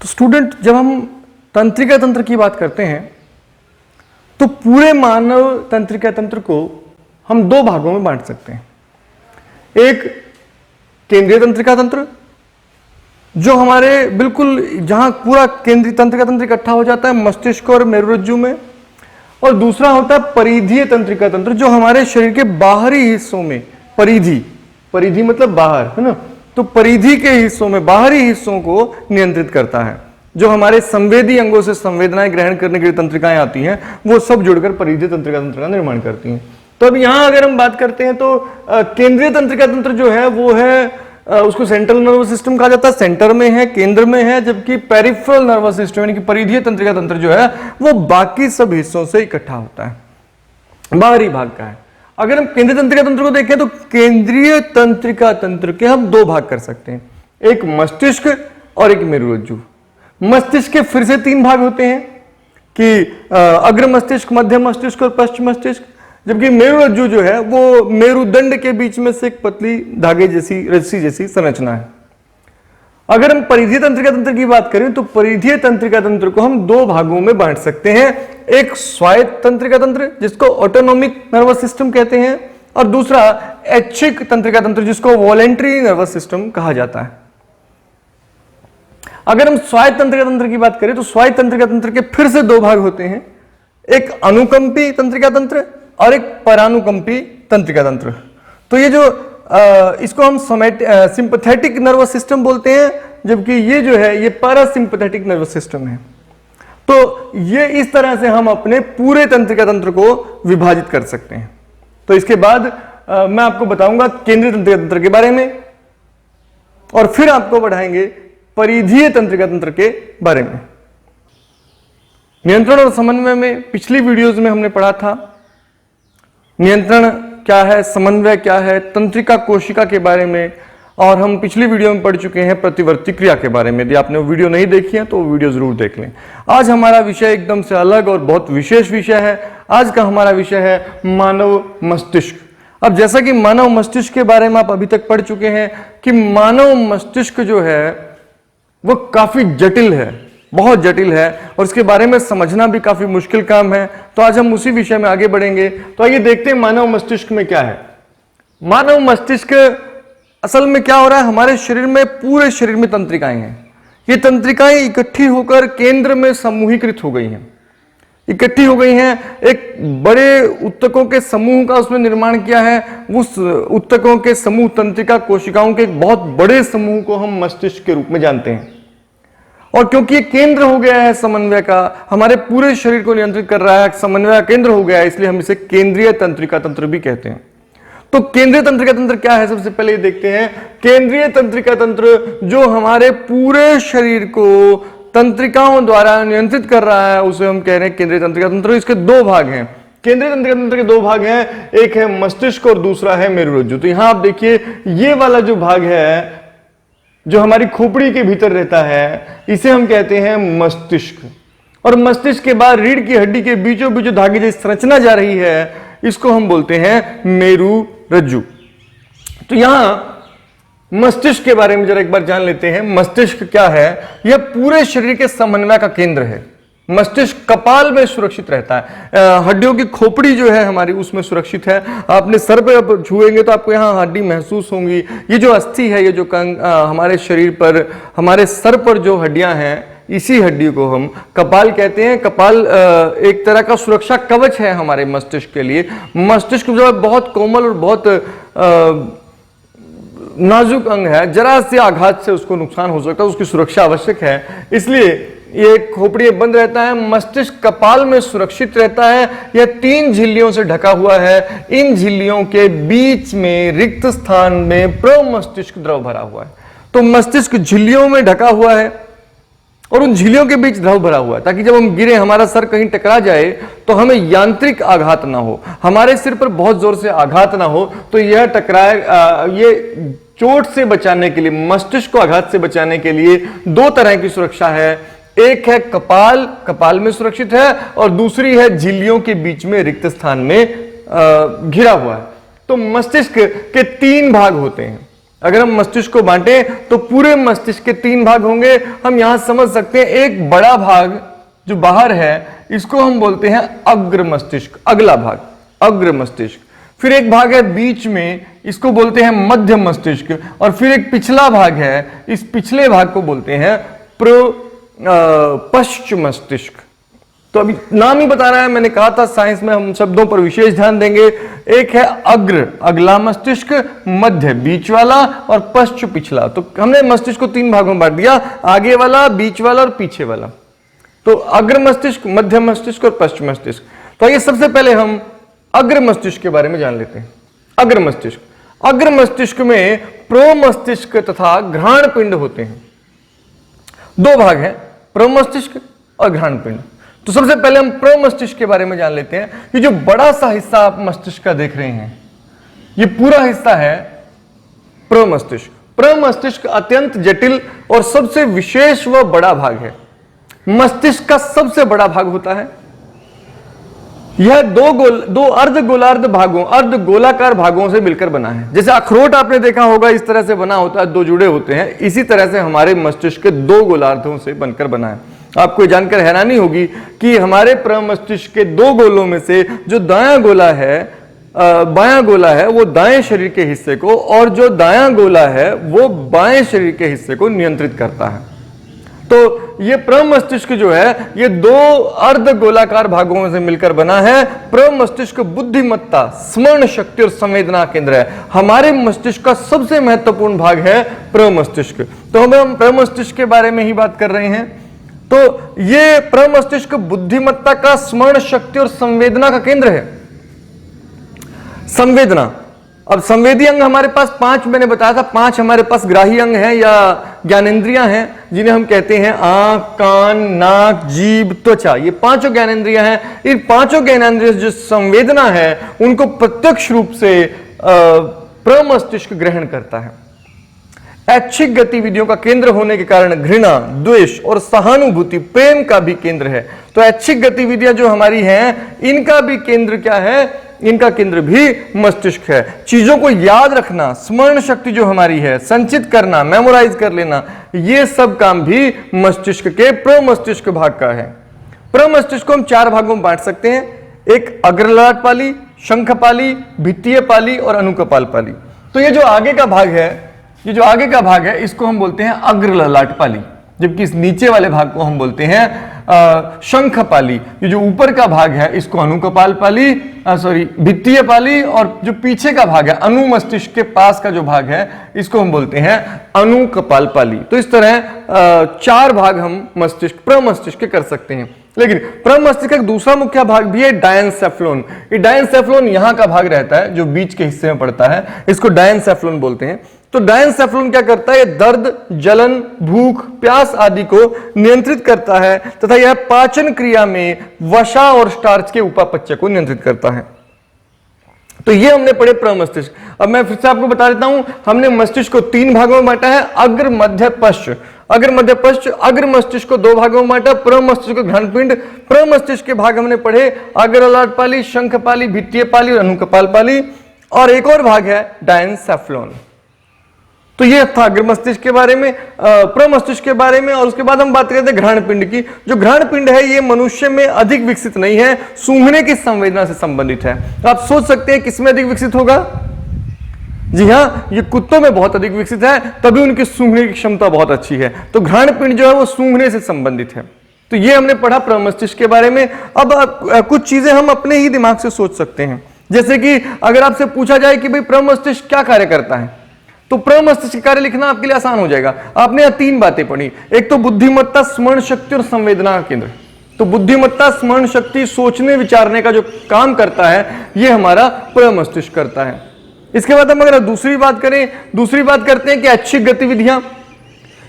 तो स्टूडेंट, जब हम तंत्रिका तंत्र की बात करते हैं तो पूरे मानव तंत्रिका तंत्र को हम दो भागों में बांट सकते हैं। एक केंद्रीय तंत्रिका तंत्र, जो हमारे बिल्कुल जहां पूरा केंद्रीय तंत्रिका तंत्र इकट्ठा हो जाता है मस्तिष्क और मेरुरज्जु में, और दूसरा होता है परिधीय तंत्रिका तंत्र, जो हमारे शरीर के बाहरी हिस्सों में, परिधि मतलब बाहर, है ना, तो परिधि के हिस्सों में, बाहरी हिस्सों को नियंत्रित करता है। जो हमारे संवेदी अंगों से संवेदनाएं ग्रहण करने के लिए तंत्रिकाएं आती हैं, वो सब जुड़कर परिधीय तंत्रिका तंत्र का निर्माण करती हैं। तो अब यहां अगर हम बात करते हैं तो केंद्रीय तंत्रिका तंत्र जो है वो है, उसको सेंट्रल नर्वस सिस्टम कहा जाता है, सेंटर में है, केंद्र में है, जबकि पेरिफेरल नर्वस सिस्टम यानी कि परिधीय तंत्रिका तंत्र जो है वो बाकी सब हिस्सों से इकट्ठा होता है, बाहरी भाग का है। अगर हम केंद्रीय तंत्रिका तंत्र को देखें तो केंद्रीय तंत्रिका तंत्र के हम दो भाग कर सकते हैं, एक मस्तिष्क और एक मेरुरज्जु। मस्तिष्क के फिर से तीन भाग होते हैं कि अग्र मस्तिष्क, मध्य मस्तिष्क और पश्चिम मस्तिष्क, जबकि मेरुरज्जु जो है वो मेरुदंड के बीच में से एक पतली धागे जैसी, रस्सी जैसी संरचना है। अगर हम परिधीय तंत्रिका तंत्र की बात करें तो परिधीय तंत्रिका तंत्र को हम दो भागों में बांट सकते हैं, एक स्वायत्त तंत्रिका तंत्र जिसको ऑटोनोमिक नर्वस सिस्टम कहते हैं, और दूसरा ऐच्छिक तंत्रिका तंत्र जिसको वॉलेंटरी नर्वस सिस्टम कहा जाता है। अगर हम स्वायत्त तंत्रिका तंत्र की बात करें तो स्वायत्त तंत्रिका तंत्र के फिर से दो भाग होते हैं, एक अनुकंपी तंत्रिका तंत्र और एक परानुकंपी तंत्रिका तंत्र। तो ये जो इसको हम सिंपैथेटिक नर्वस सिस्टम बोलते हैं, जबकि ये जो है ये पैरासिम्पैथेटिक नर्वस सिस्टम है। तो ये इस तरह से हम अपने पूरे तंत्रिका तंत्र को विभाजित कर सकते हैं। तो इसके बाद मैं आपको बताऊंगा केंद्रीय तंत्रिका तंत्र के बारे में, और फिर आपको बढ़ाएंगे परिधीय तंत्रिका तंत्र के बारे में। नियंत्रण और समन्वय में पिछली वीडियोज में हमने पढ़ा था नियंत्रण क्या है, समन्वय क्या है, तंत्रिका कोशिका के बारे में, और हम पिछली वीडियो में पढ़ चुके हैं प्रतिवर्ती क्रिया के बारे में। यदि आपने वो वीडियो नहीं देखी है तो वो वीडियो जरूर देख लें। आज हमारा विषय एकदम से अलग और बहुत विशेष विषय है। आज का हमारा विषय है मानव मस्तिष्क। अब जैसा कि मानव मस्तिष्क के बारे में आप अभी तक पढ़ चुके हैं कि मानव मस्तिष्क जो है वो काफी जटिल है, बहुत जटिल है, और इसके बारे में समझना भी काफी मुश्किल काम है। तो आज हम उसी विषय में आगे बढ़ेंगे। तो आइए देखते हैं मानव मस्तिष्क में क्या है। मानव मस्तिष्क असल में क्या हो रहा है, हमारे शरीर में, पूरे शरीर में तंत्रिकाएं हैं। ये तंत्रिकाएं इकट्ठी होकर केंद्र में समूहीकृत हो गई हैं, इकट्ठी हो गई हैं, एक बड़े ऊतकों के समूह का उसमें निर्माण किया है। उस ऊतकों के समूह, तंत्रिका कोशिकाओं के एक बहुत बड़े समूह को हम मस्तिष्क के रूप में जानते हैं। और क्योंकि ये केंद्र हो गया है समन्वय का, हमारे पूरे शरीर को नियंत्रित कर रहा है, समन्वय का केंद्र हो गया है, इसलिए हम इसे केंद्रीय तंत्रिका तंत्र भी कहते हैं। तो केंद्रीय तंत्रिका तंत्र क्या है, सबसे पहले देखते हैं। केंद्रीय तंत्रिका तंत्र जो हमारे पूरे शरीर को तंत्रिकाओं द्वारा नियंत्रित कर रहा है, उसे हम कह रहे हैं केंद्रीय तंत्रिका तंत्र। इसके दो भाग हैं, केंद्रीय तंत्रिका तंत्र के दो भाग हैं, एक है मस्तिष्क और दूसरा है मेरुरज्जु। तो यहां आप देखिए, ये वाला जो भाग है जो हमारी खोपड़ी के भीतर रहता है, इसे हम कहते हैं मस्तिष्क। और मस्तिष्क के बाद रीढ़ की हड्डी के बीचों बीच जो धागे जैसी संरचना जा रही है, इसको हम बोलते हैं मेरुरज्जु। तो यहां मस्तिष्क के बारे में जरा एक बार जान लेते हैं। मस्तिष्क क्या है? यह पूरे शरीर के समन्वय का केंद्र है। मस्तिष्क कपाल में सुरक्षित रहता है, हड्डियों की खोपड़ी जो है हमारी उसमें सुरक्षित है। आपने सर पे छुएंगे तो आपको यहाँ हड्डी महसूस होंगी। ये जो अस्थि है, ये जो हमारे शरीर पर, हमारे सर पर जो हड्डियां हैं, इसी हड्डी को हम कपाल कहते हैं। कपाल एक तरह का सुरक्षा कवच है हमारे मस्तिष्क के लिए। मस्तिष्क जो है बहुत कोमल और बहुत नाजुक अंग है, जरा से आघात से उसको नुकसान हो सकता है, उसकी सुरक्षा आवश्यक है। इसलिए ये खोपड़ी बंद रहता है, मस्तिष्क कपाल में सुरक्षित रहता है। यह 3 झिल्लियों से ढका हुआ है। इन झिल्लियों के बीच में रिक्त स्थान में प्रमस्तिष्क द्रव भरा हुआ है। तो मस्तिष्क झिल्लियों में ढका हुआ है और उन झिल्लियों के बीच द्रव भरा हुआ है, ताकि जब हम गिरे, हमारा सर कहीं टकरा जाए तो हमें यांत्रिक आघात ना हो, हमारे सिर पर बहुत जोर से आघात ना हो। तो यह टकराए, ये चोट से बचाने के लिए, मस्तिष्क को आघात से बचाने के लिए 2 तरह की सुरक्षा है। एक है कपाल, कपाल में सुरक्षित है, और दूसरी है झिल्लियों के बीच में रिक्त स्थान में घिरा हुआ है। तो मस्तिष्क के 3 भाग होते हैं। अगर हम मस्तिष्क को बांटें तो पूरे मस्तिष्क के 3 भाग होंगे। हम यहां समझ सकते हैं एक बड़ा भाग जो बाहर है इसको हम बोलते हैं अग्र मस्तिष्क, अगला भाग अग्र मस्तिष्क। फिर एक भाग है बीच में, इसको बोलते हैं मध्य मस्तिष्क। और फिर एक पिछला भाग है, इस पिछले भाग को बोलते हैं पश्च मस्तिष्क। तो अभी नाम ही बता रहा है, मैंने कहा था साइंस में हम शब्दों पर विशेष ध्यान देंगे। एक है अग्र, अगला मस्तिष्क, मध्य बीच वाला, और पश्च पिछला। तो हमने मस्तिष्क को 3 भागों में बांट दिया, आगे वाला, बीच वाला और पीछे वाला। तो अग्र मस्तिष्क, मध्य मस्तिष्क और पश्च मस्तिष्क। तो आइए सबसे पहले हम अग्र मस्तिष्क के बारे में जान लेते हैं। अग्र मस्तिष्क, अग्र मस्तिष्क में प्रोमस्तिष्क तथा घ्राण पिंड होते हैं। 2 भाग हैं, प्रोमस्तिष्क और घ्राण पिंड। तो सबसे पहले हम प्रोमस्तिष्क के बारे में जान लेते हैं। ये जो बड़ा सा हिस्सा आप मस्तिष्क का देख रहे हैं, ये पूरा हिस्सा है प्रोमस्तिष्क। प्रोमस्तिष्क अत्यंत जटिल और सबसे विशेष व बड़ा भाग है। मस्तिष्क का सबसे बड़ा भाग होता है। यह दो अर्धगोलार्ध भागों, अर्धगोलाकार भागों से मिलकर बना है। जैसे अखरोट आपने देखा होगा इस तरह से बना होता है, 2 जुड़े होते हैं, इसी तरह से हमारे मस्तिष्क के 2 गोलार्धों से बनकर बना है। आपको जानकर हैरानी होगी कि हमारे प्रमस्तिष्क के 2 गोलों में से जो दायां गोला है, बायां गोला है, वो दाएं शरीर के हिस्से को, और जो दायां गोला है वो बाएं शरीर के हिस्से को नियंत्रित करता है। तो ये प्रमस्तिष्क जो है ये 2 अर्ध गोलाकार भागों से मिलकर बना है। प्रमस्तिष्क बुद्धिमत्ता, स्मरण शक्ति और संवेदना केंद्र है। हमारे मस्तिष्क का सबसे महत्वपूर्ण भाग है प्रमस्तिष्क। तो हम प्रमस्तिष्क के बारे में ही बात कर रहे हैं। तो ये प्रमस्तिष्क बुद्धिमत्ता का, स्मरण शक्ति और संवेदना का केंद्र है। संवेदना, अब संवेदी अंग हमारे पास 5 मैंने बताया था, 5 हमारे पास ग्राही अंग हैं या ज्ञानेंद्रियां हैं, जिन्हें हम कहते हैं आंख, कान, नाक, जीभ, त्वचा। ये 5 ज्ञानेंद्रियां हैं। इन 5 ज्ञानेंद्रिय जो संवेदना है उनको प्रत्यक्ष रूप से प्रमस्तिष्क ग्रहण करता है। ऐच्छिक गतिविधियों का केंद्र होने के कारण घृणा, द्वेष और सहानुभूति, प्रेम का भी केंद्र है। तो ऐच्छिक गतिविधियां जो हमारी हैं इनका भी केंद्र क्या है? इनका केंद्र भी मस्तिष्क है। चीजों को याद रखना, स्मरण शक्ति जो हमारी है, संचित करना, मेमोराइज कर लेना, ये सब काम भी मस्तिष्क के प्रमस्तिष्क भाग का है। प्रमस्तिष्क को हम 4 भागों में बांट सकते हैं। एक अग्रललाट पाली, शंखपाली, भित्तीय पाली और अनुकपाल पाली। तो ये जो आगे का भाग है, ये जो आगे का भाग है इसको हम बोलते हैं अग्रललाट पाली, जबकि इस नीचे वाले भाग को हम बोलते हैं शंखपाली। ये जो ऊपर का भाग है इसको अनुकपाल पाली, भित्तीय पाली, और जो पीछे का भाग है अनुमस्तिष्क के पास का जो भाग है इसको हम बोलते हैं अनुकपाल पाली। तो इस तरह 4 भाग हम मस्तिष्क, प्रमस्तिष्क के कर सकते हैं। लेकिन प्रमस्तिष्क का दूसरा मुख्य भाग भी है डायनसेफ्लोन। ये डायनसेफ्लोन यहां का भाग रहता है जो बीच के हिस्से में पड़ता है, इसको डायनसेफ्लोन बोलते हैं। तो डायनसेफ्लोन क्या करता है? दर्द, जलन, भूख, प्यास आदि को नियंत्रित करता है तथा यह पाचन क्रिया में वसा और स्टार्च के उपापचय को नियंत्रित करता है। तो ये हमने पढ़े प्रमस्तिष्क। अब मैं फिर से आपको बता देता हूं, हमने मस्तिष्क को 3 भागों में बांटा है, अग्र, मध्य, पश्च। अग्र, मध्य, पश्च। अग्र मस्तिष्क को 2 भागों में बांटा, प्रमस्तिष्क को घ्राणपिंड। प्रमस्तिष्क के भाग हमने पढ़े अग्रललाट पाली, शंखपाली, भित्तीय पाली और अनुकपाल पाली, और एक और भाग है डायनसेफ्लोन। तो ये था अग्र मस्तिष्क के बारे में, प्रमस्तिष्क के बारे में। और उसके बाद हम बात करते हैं घ्राण पिंड की। जो घ्राण पिंड है ये मनुष्य में अधिक विकसित नहीं है, सूंघने की संवेदना से संबंधित है। तो आप सोच सकते हैं किसमें अधिक विकसित होगा? जी हाँ, ये कुत्तों में बहुत अधिक विकसित है, तभी उनकी सूंघने की क्षमता बहुत अच्छी है। तो घ्राण पिंड जो है वो सूंघने से संबंधित है। तो ये हमने पढ़ा प्रमस्तिष्क के बारे में। अब कुछ चीजें हम अपने ही दिमाग से सोच सकते हैं। जैसे कि अगर आपसे पूछा जाए कि भाई प्रमस्तिष्क क्या कार्य करता है, तो प्रमस्तिष्क कार्य लिखना आपके लिए आसान हो जाएगा। आपने यहाँ 3 बातें पढ़ी। एक तो बुद्धिमत्ता, स्मरण शक्ति और संवेदना का केंद्र। तो बुद्धिमत्ता, स्मरण शक्ति, सोचने विचारने का जो काम करता है ये हमारा प्रमस्तिष्क करता है। इसके बाद हम अगर दूसरी बात करते हैं कि ऐच्छिक गतिविधियां,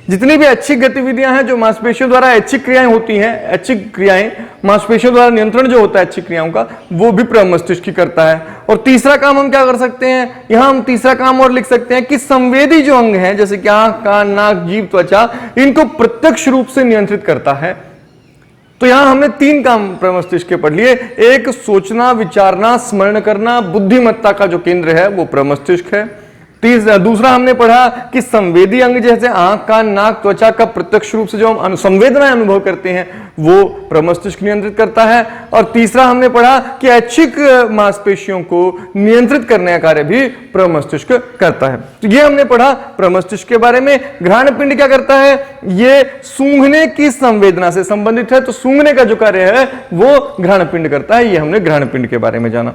जितनी भी ऐच्छिक गतिविधियां हैं जो मांसपेशियों द्वारा ऐच्छिक क्रियाएं होती हैं, ऐच्छिक क्रियाएं मांसपेशियों द्वारा नियंत्रण जो होता है ऐच्छिक क्रियाओं का, वो भी प्रमस्तिष्क ही करता है। और तीसरा काम हम क्या कर सकते हैं? यहां हम तीसरा काम और लिख सकते हैं कि संवेदी जो अंग हैं जैसे कि आंख, कान, नाक, जीभ, त्वचा, इनको प्रत्यक्ष रूप से नियंत्रित करता है। तो यहां हमने 3 काम प्रमस्तिष्क के पढ़ लिए। एक, सोचना, विचारना, स्मरण करना, बुद्धिमत्ता का जो केंद्र है वो प्रमस्तिष्क है। दूसरा हमने पढ़ा कि संवेदी अंग जैसे आंख, कान, नाक, त्वचा का प्रत्यक्ष रूप से जो हम संवेदनाएं अनुभव करते हैं वो प्रमस्तिष्क नियंत्रित करता है। और तीसरा हमने पढ़ा कि ऐच्छिक मांसपेशियों को नियंत्रित करने का कार्य भी प्रमस्तिष्क करता है। तो ये हमने पढ़ा प्रमस्तिष्क के बारे में। घ्राण पिंड क्या करता है? ये सूंघने की संवेदना से संबंधित है, तो सूंघने का जो कार्य है वो घ्राण पिंड करता है। ये हमने घ्राण पिंड के बारे में जाना।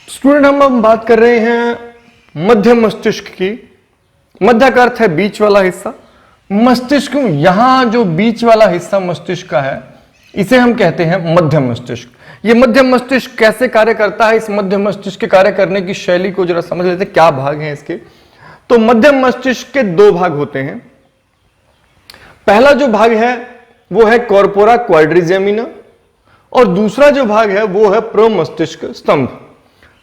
स्टूडेंट, हम बात कर रहे हैं मध्य मस्तिष्क की। मध्य का अर्थ है बीच वाला हिस्सा। मस्तिष्क, यहां जो बीच वाला हिस्सा मस्तिष्क का है इसे हम कहते हैं मध्य मस्तिष्क। ये मध्य मस्तिष्क कैसे कार्य करता है, इस मध्य मस्तिष्क के कार्य करने की शैली को जरा समझ लेते हैं, क्या भाग हैं इसके। तो मध्य मस्तिष्क के दो भाग होते हैं। पहला जो भाग है वो है कॉर्पोरा क्वाड्रिजेमिना और दूसरा जो भाग है वो है प्रमस्तिष्क स्तंभ।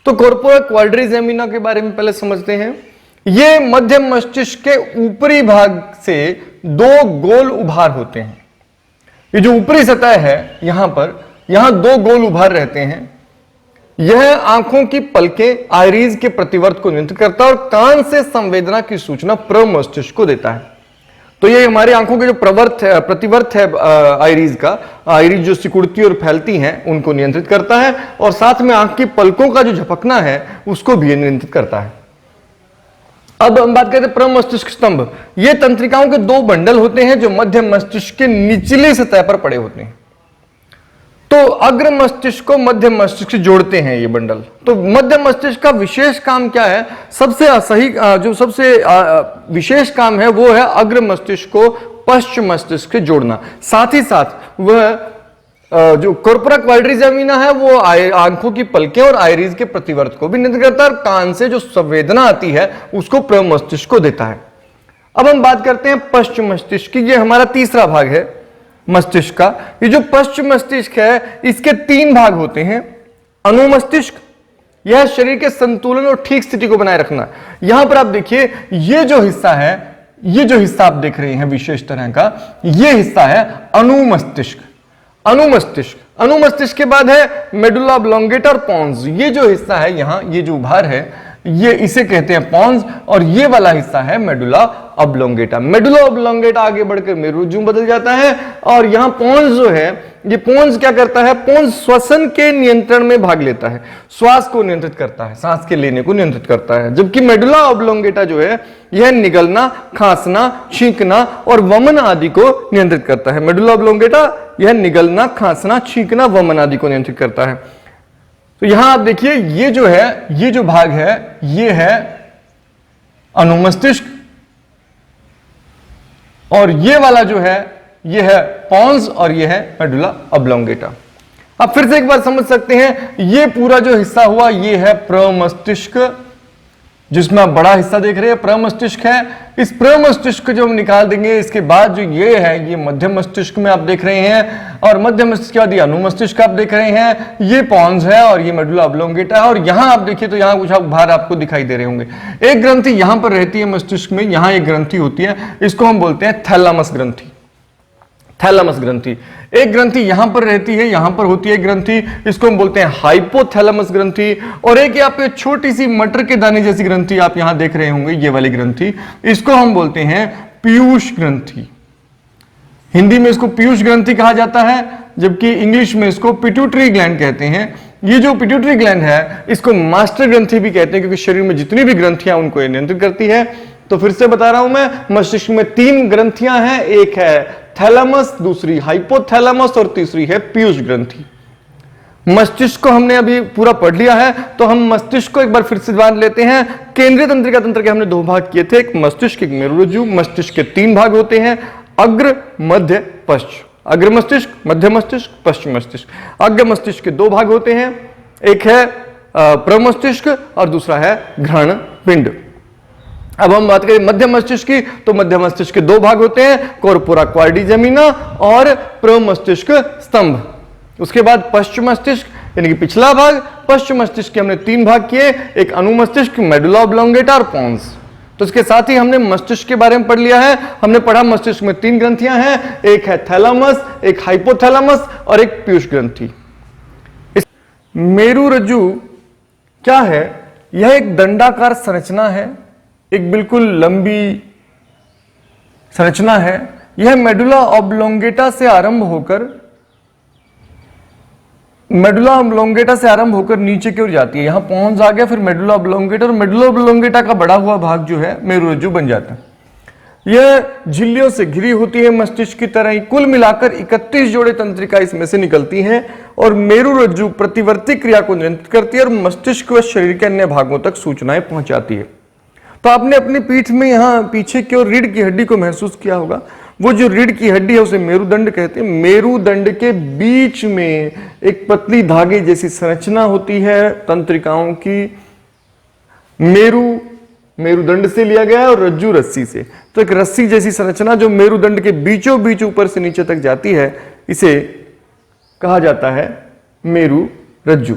तो कॉर्पोरा क्वाड्रिजेमिना के बारे में पहले समझते हैं। ये मध्य मस्तिष्क के ऊपरी भाग से दो गोल उभार होते हैं। ये जो ऊपरी सतह है यहां दो गोल उभार रहते हैं। यह आंखों की पलकें, आइरिस के प्रतिवर्त को नियंत्रित करता है और कान से संवेदना की सूचना प्रमस्तिष्क को देता है। तो ये हमारी आंखों के जो प्रतिवर्त है आइरिस का, आइरिस जो सिकुड़ती और फैलती हैं उनको नियंत्रित करता है और साथ में आंख की पलकों का जो झपकना है उसको भी नियंत्रित करता है। अब हम बात करते हैं प्रमस्तिष्क स्तंभ। ये तंत्रिकाओं के दो बंडल होते हैं जो मध्य मस्तिष्क के निचली सतह पर पड़े होते हैं। तो अग्र मस्तिष्क को मध्य मस्तिष्क से जोड़ते हैं ये बंडल। तो मध्य मस्तिष्क का विशेष काम क्या है? सबसे विशेष काम है वो है अग्र मस्तिष्क को पश्चिम मस्तिष्क से जोड़ना। साथ ही साथ वह जो कॉर्पोरा क्वाड्रिजेमिना है वो आंखों की पलकें और आइरिस के प्रतिवर्त को भी नियंत्रित करता है और कान से जो संवेदना आती है उसको प्रमस्तिष्क को देता है। अब हम बात करते हैं पश्चिम मस्तिष्क की। ये हमारा तीसरा भाग है मस्तिष्क का। ये जो पश्चिम मस्तिष्क है इसके तीन भाग होते हैं। अनुमस्तिष्क, यह शरीर के संतुलन और ठीक स्थिति को बनाए रखना। यहां पर आप देखिए ये जो हिस्सा है, ये जो हिस्सा आप देख रहे हैं विशेष तरह का, ये हिस्सा है अनुमस्तिष्क। अनुमस्तिष्क के बाद है मेडुला ऑब्लोंगेटा और पोन्स। ये जो हिस्सा है यहां, ये जो उभार है ये इसे कहते हैं पोन्स और ये वाला हिस्सा है मेडुला ऑब्लोंगेटा। मेडुला ऑब्लोंगेटा आगे बढ़कर मेरुरज्जु बदल जाता है और यहां पोन्स जो है, ये पोन्स क्या करता है? पोन्स श्वसन के नियंत्रण में भाग लेता है, श्वास को नियंत्रित करता है, सांस के लेने को नियंत्रित करता है। जबकि मेडुला ऑब्लोंगेटा जो है यह निगलना, खांसना, छींकना और वमन आदि को नियंत्रित करता है। मेडुला ऑब्लोंगेटा यह निगलना, खांसना, छींकना, वमन आदि को नियंत्रित करता है। तो यहां आप देखिए ये जो है, ये जो भाग है ये है अनुमस्तिष्क और ये वाला जो है ये है पोन्स और ये है मेडुला ऑब्लोंगेटा। अब फिर से एक बार समझ सकते हैं, ये पूरा जो हिस्सा हुआ ये है प्रमस्तिष्क, जिसमें आप बड़ा हिस्सा देख रहे हैं प्रमस्तिष्क है। इस प्रमस्तिष्क को जो हम निकाल देंगे इसके बाद जो ये है ये मध्य मस्तिष्क में आप देख रहे हैं और मध्य मस्तिष्क के बाद ये अनुमस्तिष्क आप देख रहे हैं, ये पोन्स है और ये मेडुला ऑब्लोंगेटा है। और यहां आप देखिए तो यहां कुछ भार आपको दिखाई दे रहे होंगे। एक ग्रंथि यहां पर रहती है मस्तिष्क में, यहां एक ग्रंथि होती है, इसको हम बोलते हैं थैलेमस ग्रंथि। थैलेमस ग्रंथि। एक ग्रंथि यहां पर रहती है, यहां पर होती है ग्रंथि, इसको हम बोलते हैं हाइपोथैलेमस ग्रंथि। और एक यहाँ पे छोटी सी मटर के दाने जैसी ग्रंथि आप यहां देख रहे होंगे, ये वाली ग्रंथि, इसको हम बोलते हैं पीयूष ग्रंथि। हिंदी में इसको पीयूष ग्रंथि कहा जाता है, जबकि इंग्लिश में इसको पिट्यूटरी ग्लैंड कहते हैं। ये जो पिट्यूटरी ग्लैंड है इसको मास्टर ग्रंथि भी कहते हैं, क्योंकि शरीर में जितनी भी ग्रंथियां उनको नियंत्रित करती है। तो फिर से बता रहा हूं मैं, मस्तिष्क में तीन ग्रंथियां हैं, एक है थैलेमस, दूसरी हाइपोथैलेमस और तीसरी है पीयूष ग्रंथि। मस्तिष्क को हमने अभी पूरा पढ़ लिया है, तो हम मस्तिष्क को एक बार फिर से जान लेते हैं। केंद्रीय तंत्रिका तंत्र के हमने दो भाग किए थे, एक मस्तिष्क, एक मेरुरज्जु। मस्तिष्क के तीन भाग होते हैं, अग्र, मध्य, पश्च। अग्र मस्तिष्क, मध्य मस्तिष्क, पश्चिम मस्तिष्क। अग्र मस्तिष्क के दो भाग होते हैं, एक है प्रमस्तिष्क और दूसरा है घ्राण पिंड। अब हम बात करें मध्य मस्तिष्क की, तो मध्य मस्तिष्क के दो भाग होते हैं, कॉर्पोरा क्वाड्रिजेमिना और प्रमस्तिष्क स्तंभ। उसके बाद पश्चिम मस्तिष्क यानी कि पिछला भाग। पश्चिम मस्तिष्क के हमने तीन भाग किए, एक अनुमस्तिष्क, मेडुला ऑब्लोंगेटा और पोन्स। तो इसके साथ ही हमने मस्तिष्क के बारे में पढ़ लिया है। हमने पढ़ा मस्तिष्क में तीन ग्रंथियां हैं, एक है थैलेमस, एक हाइपोथैलेमस और एक पीयूष ग्रंथि। मेरुरज्जु क्या है? यह एक दंडाकार संरचना है एक बिल्कुल लंबी संरचना है। यह मेडुला ऑब्लोंगेटा से आरंभ होकर नीचे की ओर जाती है। यहां पॉन्स आ गया, फिर मेडुला ऑब्लोंगेटा, और मेडुला ऑब्लोंगेटा का बड़ा हुआ भाग जो है मेरुरज्जु बन जाता है। यह झिल्लियों से घिरी होती है मस्तिष्क की तरह ही। कुल मिलाकर 31 जोड़े तंत्रिका इसमें से निकलती हैं और मेरुरज्जु प्रतिवर्ती क्रिया को नियंत्रित करती है और मस्तिष्क व शरीर के अन्य भागों तक सूचनाएं पहुंचाती है। तो आपने अपनी पीठ में यहां पीछे की ओर रीढ़ की हड्डी को महसूस किया होगा। वो जो रीढ़ की हड्डी है उसे मेरुदंड कहते हैं। मेरुदंड के बीच में एक पतली धागे जैसी संरचना होती है तंत्रिकाओं की। मेरुदंड से लिया गया है और रज्जु रस्सी से। तो एक रस्सी जैसी संरचना जो मेरुदंड के बीचों बीच ऊपर से नीचे तक जाती है, इसे कहा जाता है मेरु रज्जु।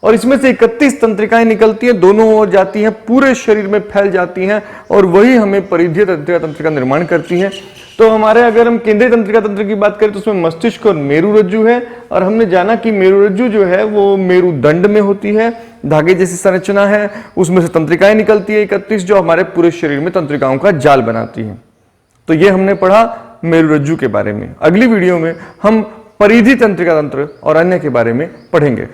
और इसमें से 31 तंत्रिकाएं निकलती हैं, दोनों ओर जाती हैं, पूरे शरीर में फैल जाती हैं और वही हमें परिधीय तंत्रिका तंत्र का निर्माण करती हैं। तो हमारे अगर हम केंद्रीय तंत्रिका तंत्र की बात करें तो उसमें मस्तिष्क और मेरुरज्जु है, और हमने जाना कि मेरुरज्जु जो है वो मेरुदंड में होती है, धागे जैसी संरचना है, उसमें से तंत्रिकाएं निकलती है 31 जो हमारे पूरे शरीर में तंत्रिकाओं का जाल बनाती हैं। तो ये हमने पढ़ा मेरुरज्जु के बारे में। अगली वीडियो में हम परिधि तंत्रिका तंत्र और अन्य के बारे में पढ़ेंगे।